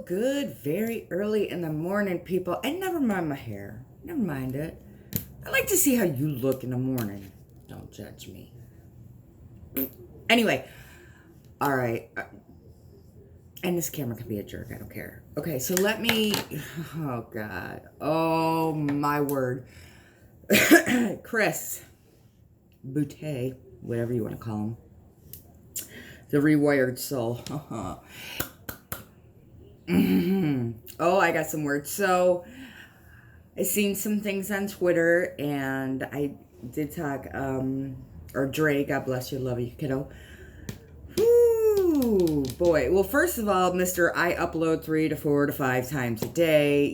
Good, very early in the morning, people. And never mind my hair. Never mind it. I like to see how you look in the morning. Don't judge me. Anyway, all right. And this camera can be a jerk. I don't care. Okay, so let me. Oh, God. Oh, my word. Chris Boutte, whatever you want to call him. The rewired soul. Oh, I got some words. So, I seen some things on Twitter, and I did talk, or Dre, God bless you, love you, kiddo. Whoo, boy. Well, first of all, Mr. I upload 3 to 4 to 5 times a day,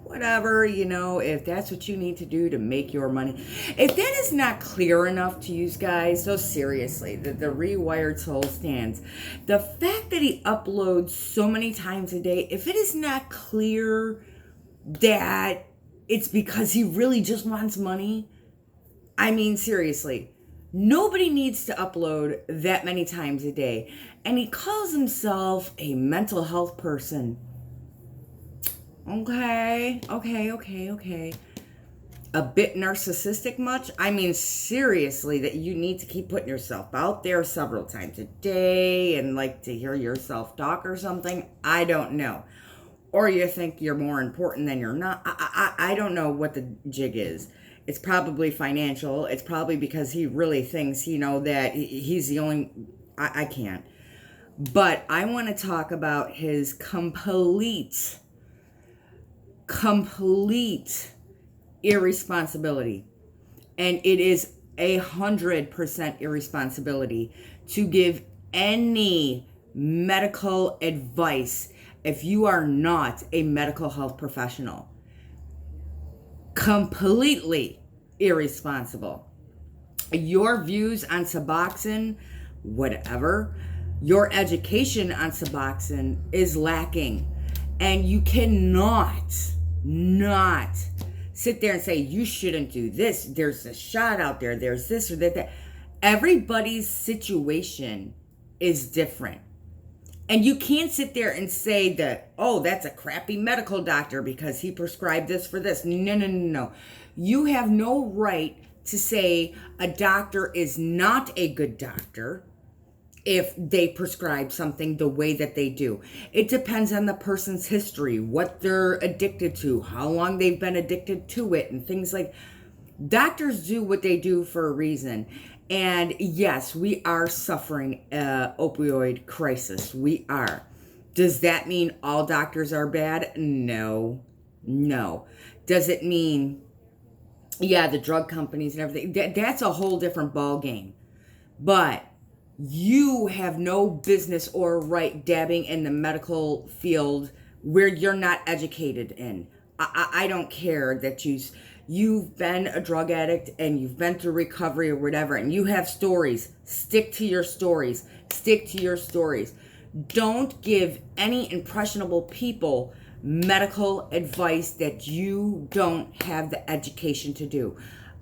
whatever, if that's what you need to do to make your money. If that is not clear enough to you guys, so seriously, the rewired soul stands. The fact that he uploads so many times a day, if it is not clear that it's because he really just wants money, I mean, seriously. Nobody needs to upload that many times a day. And he calls himself a mental health person. Okay. A bit narcissistic much? I mean, seriously, that you need to keep putting yourself out there several times a day and like to hear yourself talk or something? I don't know. Or you think you're more important than you're not. I don't know what the jig is. It's probably financial. It's probably because he really thinks, that he's the only... I can't. But I want to talk about his complete irresponsibility. And it is 100% irresponsibility to give any medical advice if you are not a medical health professional. Completely irresponsible. Your views on Suboxone, whatever, your education on Suboxone is lacking. And you cannot sit there and say, you shouldn't do this. There's a shot out there. There's this or that. Everybody's situation is different. And you can't sit there and say that, oh, that's a crappy medical doctor because he prescribed this for this. No. You have no right to say a doctor is not a good doctor if they prescribe something the way that they do. It depends on the person's history, what they're addicted to, how long they've been addicted to it, and things like. Doctors do what they do for a reason. And yes, we are suffering an opioid crisis. We are. Does that mean all doctors are bad? No. Does it mean, the drug companies and everything? That's a whole different ball game. But you have no business or right dabbing in the medical field where you're not educated in. I don't care that you've been a drug addict and you've been through recovery or whatever, and you have stories. Stick to your stories. Don't give any impressionable people medical advice that you don't have the education to do.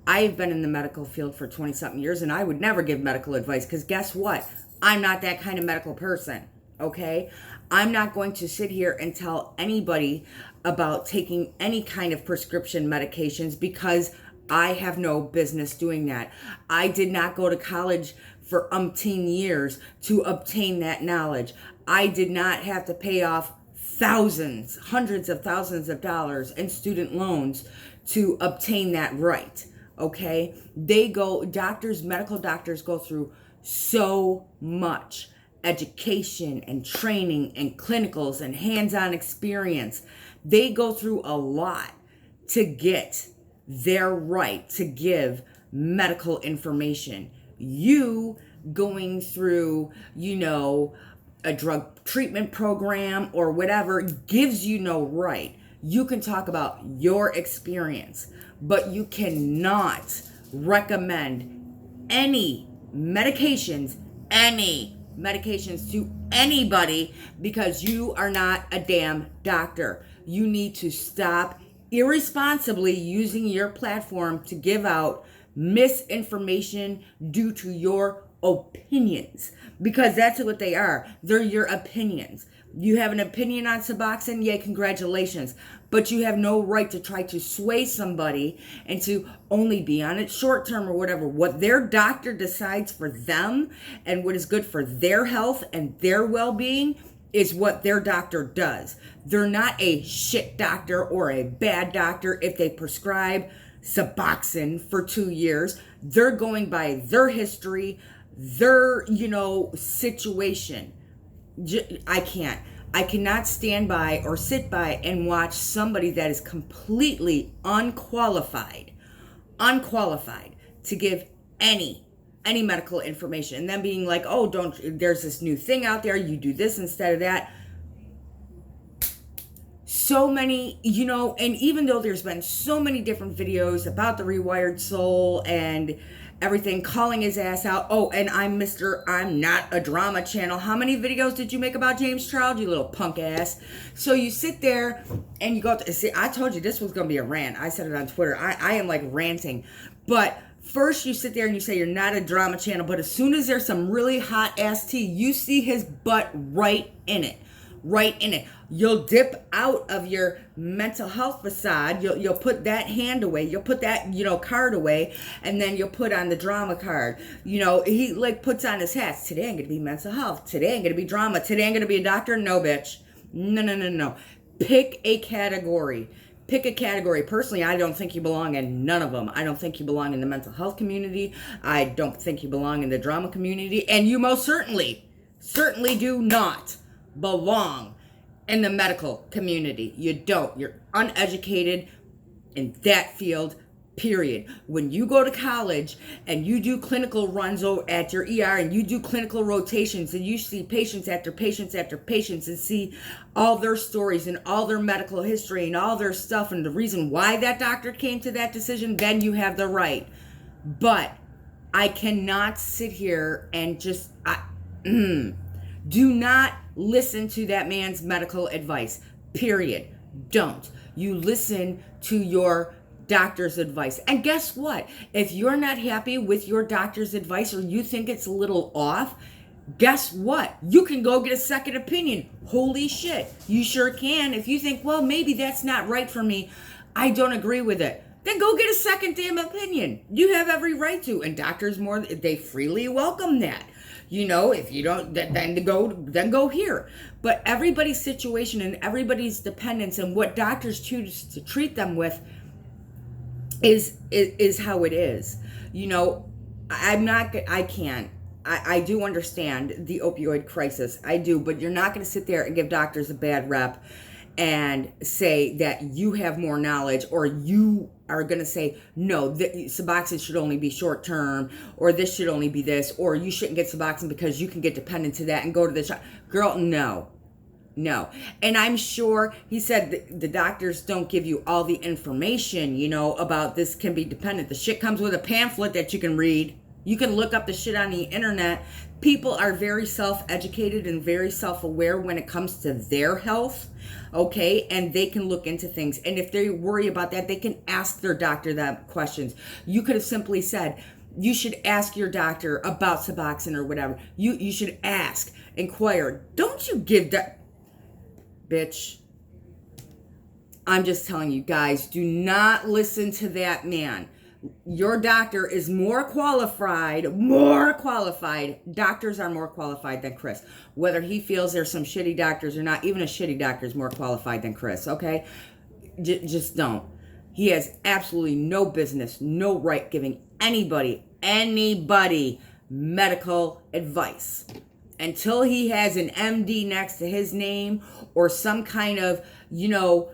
I've been in the medical field for 20-something years, and I would never give medical advice because guess what? I'm not that kind of medical person, okay? I'm not going to sit here and tell anybody about taking any kind of prescription medications because I have no business doing that. I did not go to college for umpteen years to obtain that knowledge. I did not have to pay off thousands, hundreds of thousands of dollars in student loans to obtain that right, okay? Medical doctors go through so much education and training and clinicals and hands-on experience. They go through a lot to get their right to give medical information. You going through, a drug treatment program or whatever gives you no right. You can talk about your experience, but you cannot recommend any medications to anybody because you are not a damn doctor. You need to stop irresponsibly using your platform to give out misinformation due to your opinions, because that's what they are. They're your opinions. You have an opinion on Suboxone? Yay, congratulations. But you have no right to try to sway somebody and to only be on it short term or whatever. What their doctor decides for them and what is good for their health and their well-being is what their doctor does. They're not a shit doctor or a bad doctor if they prescribe Suboxone for 2 years. They're going by their history, their, situation. I cannot stand by or sit by and watch somebody that is completely unqualified to give any medical information, and then being like, oh, there's this new thing out there, you do this instead of that. So many, and even though there's been so many different videos about the rewired soul and everything, calling his ass out. Oh, and I'm not a drama channel. How many videos did you make about James Charles, you little punk ass? So you sit there and you go, see, I told you this was going to be a rant. I said it on Twitter. I am like ranting. But first you sit there and you say you're not a drama channel, but as soon as there's some really hot ass tea, you see his butt right in it. You'll dip out of your mental health facade. You'll put that hand away. You'll put that, card away, and then you'll put on the drama card. He like puts on his hats. Today I'm going to be mental health. Today I'm going to be drama. Today I'm going to be a doctor. No, bitch. No. Pick a category. Personally, I don't think you belong in none of them. I don't think you belong in the mental health community. I don't think you belong in the drama community. And you most certainly do not belong in the medical community. You don't. You're uneducated in that field, period. When you go to college and you do clinical runs at your ER and you do clinical rotations and you see patients after patients after patients and see all their stories and all their medical history and all their stuff and the reason why that doctor came to that decision, then you have the right. But I cannot sit here and just... do not listen to that man's medical advice, period. Don't. You listen to your doctor's advice. And guess what? If you're not happy with your doctor's advice or you think it's a little off, guess what? You can go get a second opinion. Holy shit. You sure can. If you think, well, maybe that's not right for me, I don't agree with it, then go get a second damn opinion. You have every right to. And doctors they freely welcome that. If you don't, then go here. But everybody's situation and everybody's dependence and what doctors choose to treat them with is how it is. I do understand the opioid crisis. I do, but you're not going to sit there and give doctors a bad rep and say that you have more knowledge, or you are going to say, no, Suboxone should only be short term, or this should only be this, or you shouldn't get Suboxone because you can get dependent to that and go to the shop. Girl, no. And I'm sure he said the doctors don't give you all the information, about this can be dependent. The shit comes with a pamphlet that you can read. You can look up the shit on the internet. People are very self-educated and very self-aware when it comes to their health, okay? And they can look into things. And if they worry about that, they can ask their doctor that questions. You could have simply said, you should ask your doctor about Suboxone or whatever. You should ask, inquire. Don't you give that... Bitch. I'm just telling you guys, do not listen to that man. Your doctor is more qualified. Doctors are more qualified than Chris. Whether he feels there's some shitty doctors or not, even a shitty doctor is more qualified than Chris, okay? Just don't. He has absolutely no business, no right giving anybody medical advice. Until he has an MD next to his name or some kind of,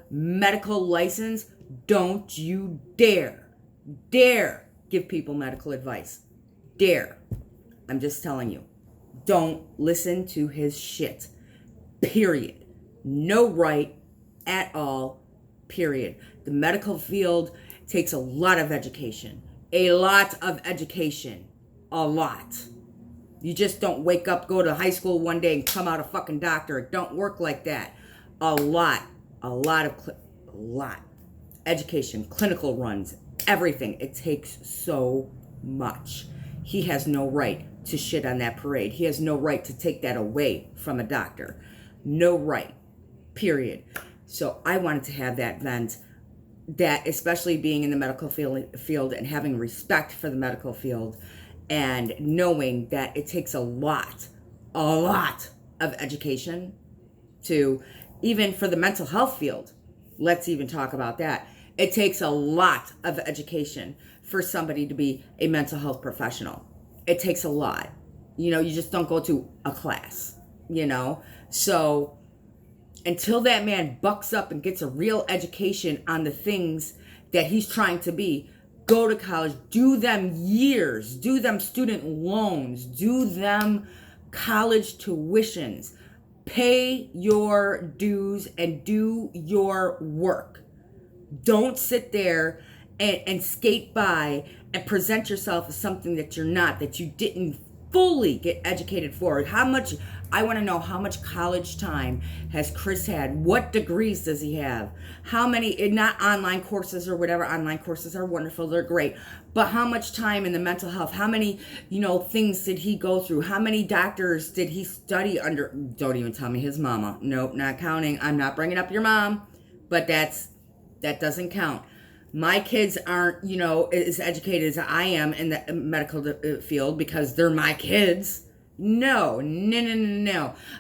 medical license, don't you dare give people medical advice. Dare. I'm just telling you. Don't listen to his shit. Period. No right at all. Period. The medical field takes a lot of education. A lot. You just don't wake up, go to high school one day and come out a fucking doctor. It don't work like that. A lot. Education, clinical runs, everything. It takes so much. He has no right to shit on that parade. He has no right to take that away from a doctor. no right, period. So I wanted to have that vent, that especially being in the medical field and having respect for the medical field and knowing that it takes a lot of education to, even for the mental health field, let's even talk about that. It takes a lot of education for somebody to be a mental health professional. It takes a lot. You know, you just don't go to a class, you know? So until that man bucks up and gets a real education on the things that he's trying to be, go to college, do them years, do them student loans, do them college tuitions, pay your dues and do your work. Don't sit there and skate by and present yourself as something that you're not, that you didn't fully get educated for. I want to know how much college time has Chris had? What degrees does he have? How many, not online courses or whatever, online courses are wonderful, they're great, but how much time in the mental health? How many, things did he go through? How many doctors did he study under? Don't even tell me his mama. Nope, not counting. I'm not bringing up your mom, but that doesn't count. My kids aren't, as educated as I am in the medical field because they're my kids. No.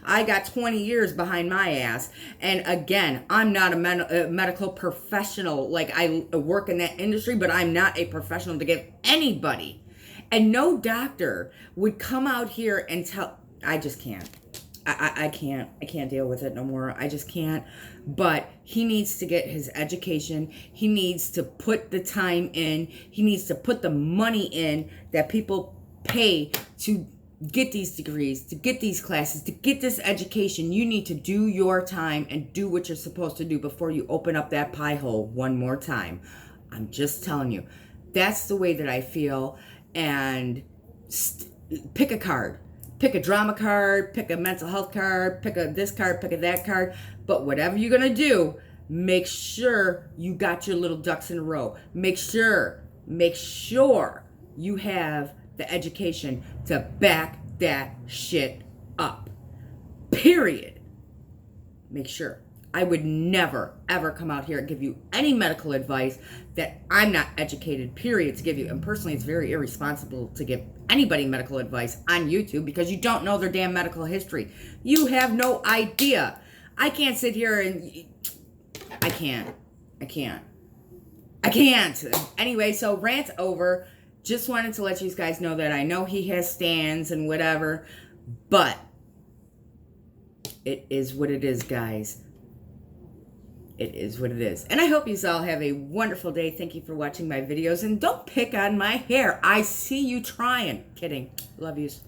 I got 20 years behind my ass. And again, I'm not a medical professional. Like, I work in that industry, but I'm not a professional to give anybody. And no doctor would come out here and tell, I just can't. I can't deal with it no more. I just can't. But he needs to get his education. He needs to put the time in. He needs to put the money in that people pay to get these degrees, to get these classes, to get this education. You need to do your time and do what you're supposed to do before you open up that pie hole one more time. I'm just telling you. That's the way that I feel. And pick a card. Pick a drama card, pick a mental health card, pick a this card, pick a that card. But whatever you're going to do, make sure you got your little ducks in a row. Make sure you have the education to back that shit up. Period. Make sure. I would never, ever come out here and give you any medical advice that I'm not educated, period, to give you. And personally, it's very irresponsible to give anybody medical advice on YouTube because you don't know their damn medical history. You have no idea. I can't sit here and... I can't. Anyway, so rant over. Just wanted to let you guys know that I know he has stands and whatever, but it is what it is, guys. It is what it is. And I hope you all have a wonderful day. Thank you for watching my videos. And don't pick on my hair. I see you trying. Kidding. Love yous.